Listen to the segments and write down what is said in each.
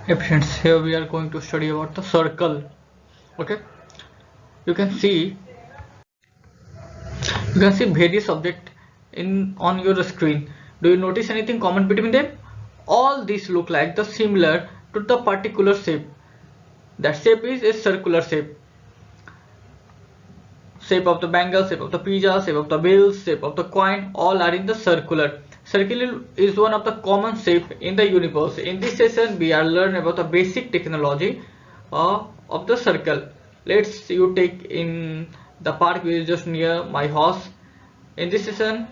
Hey friends, here we are going to study about the circle. Okay, you can see various objects in on your screen. Do you notice anything common between them? All these look like the similar to the particular shape. That shape is a circular shape. Shape of the bangle, shape of the pizza, shape of the bills, shape of the coin, all are in the circular. Circle is one of the common shape in the universe. In this session, we are learn about the basic technology of the circle. Let's you take in the park which is just near my house. In this session,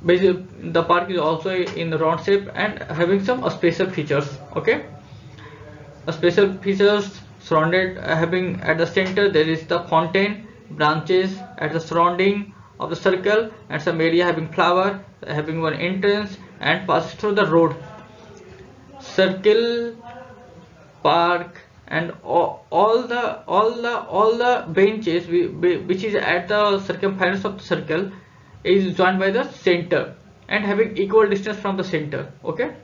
basically the park is also in the round shape and having some special features. Okay, special features surrounded having at the center there is the fountain, branches at the surrounding of the circle, and some area having flower, having one entrance and passes through the road. Circle, park, and all the benches which is at the circumference of the circle is joined by the center and having equal distance from the center. Okay,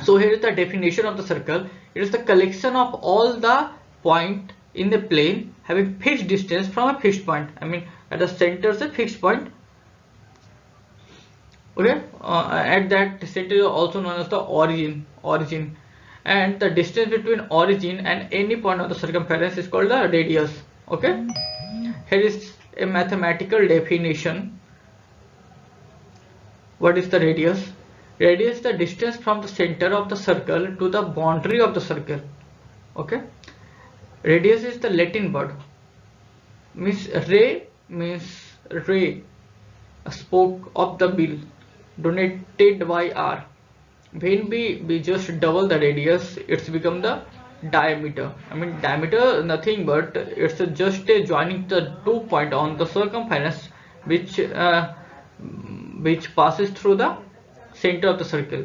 so here is the definition of the circle. It is the collection of all the point in the plane having fixed distance from a fixed point. I mean at the center is a fixed point. Okay, at that center is also known as the origin, and the distance between origin and any point of the circumference is called the radius. Okay, here is a mathematical definition. What is the radius? Radius is the distance from the center of the circle to the boundary of the circle. Okay, radius is the Latin word. Means ray, a spoke of the wheel, donated by r. When we just double the radius, it's become the diameter. I mean diameter nothing but it's just a joining the 2 point on the circumference which passes through the center of the circle.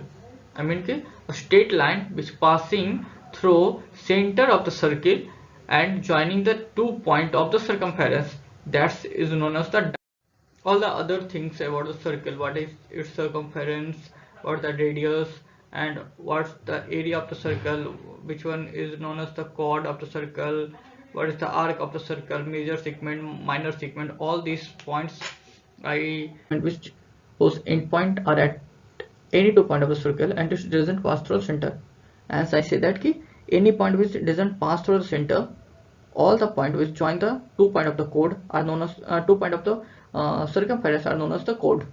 I mean a straight line which passing through center of the circle and joining the 2 point of the circumference, that is known as the. All the other things about the circle, what is its circumference, what the radius, and what's the area of the circle, which one is known as the chord of the circle, what is the arc of the circle, major segment, minor segment, all these points I which whose endpoint are at any 2 point of the circle and it doesn't pass through the center. As I say that key, any point which doesn't pass through the center, all the point which join the 2 point of the chord are known as 2 point of the circumference are known as the chord.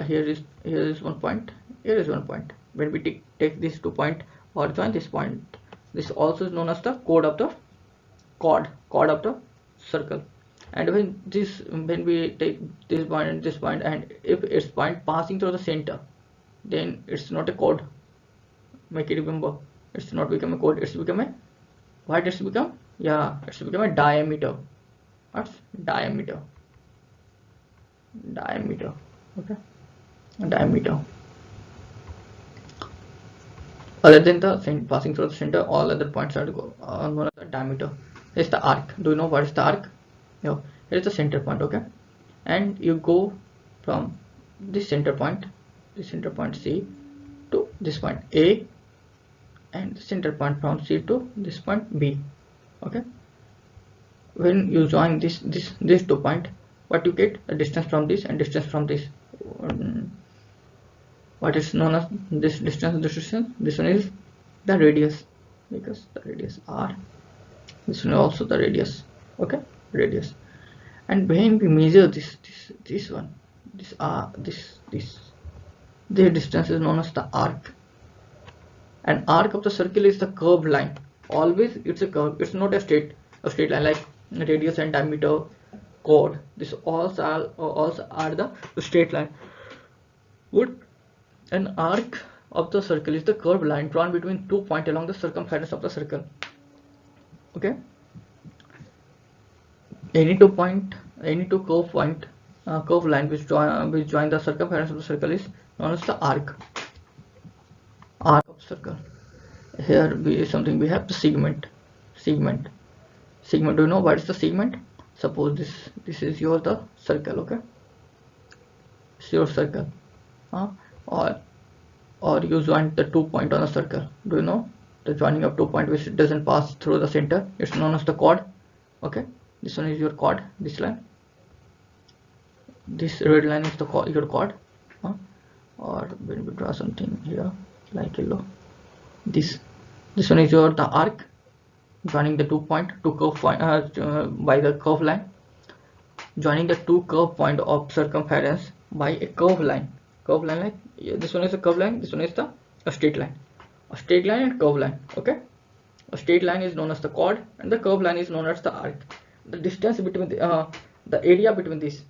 Here is 1 point, here is 1 point. When we take this 2 point or join this point, this also is known as the chord of the chord of the circle. And when we take this point and this point, and if its point passing through the center, then it's not a chord. Make it remember, it's not become a chord, it's become a what it's become, yeah, it's become a diameter. What's diameter? Okay, diameter. Other than the passing through the center, all other points are known as the diameter. Here's the arc. Do you know what is the arc? No, here's the center point. Okay, and you go from this center point C to this point A, and the center point from C to this point B. Okay, when you join this 2 point, what you get? The distance from this and distance from this. What is known as this distance? This one is the radius, because the radius r. This one is also the radius. Okay, radius. And when we measure this one, this the distance is known as the arc. An arc of the circle is the curved line. Always it's a curve. It's not a straight line like radius and diameter, chord. This also are the straight line. Would an arc of the circle is the curved line drawn between 2 points along the circumference of the circle. Okay, any two curve line which join the circumference of the circle is known as the arc of circle. Here we have the segment. Do you know what is the segment? Suppose this is the circle. Okay, it's your circle, or or you join the 2 point on a circle. Do you know the joining of 2 point which doesn't pass through the center? It's known as the chord. Okay, this one is your chord. This line, this red line is the chord, your chord. Or when we draw something here like yellow, this one is your the arc, joining the 2 point, 2 curve point by the curve line, joining the 2 curve point of circumference by a curve line. Curve line, like this one is a curve line, this one is the a straight line. A straight line and curve line. Okay, a straight line is known as the chord and the curve line is known as the arc. The distance between the area between this,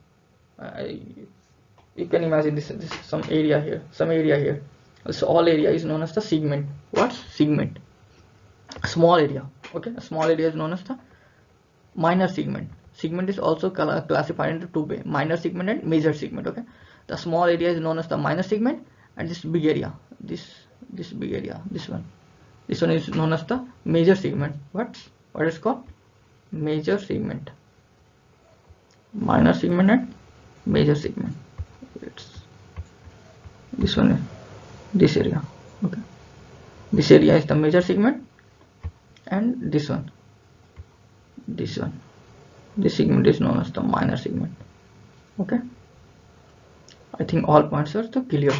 you can imagine this some area here, some area here. So all area is known as the segment. What's segment? Small area. Okay, a small area is known as the minor segment. Segment is also classified into two ways: minor segment and major segment. Okay, the small area is known as the minor segment, and this big area, this big area, this one is known as the major segment. What is called major segment? Minor segment and major segment. It's this one, this area. Okay, this area is the major segment, and this segment is known as the minor segment. Okay, I think all points are clear.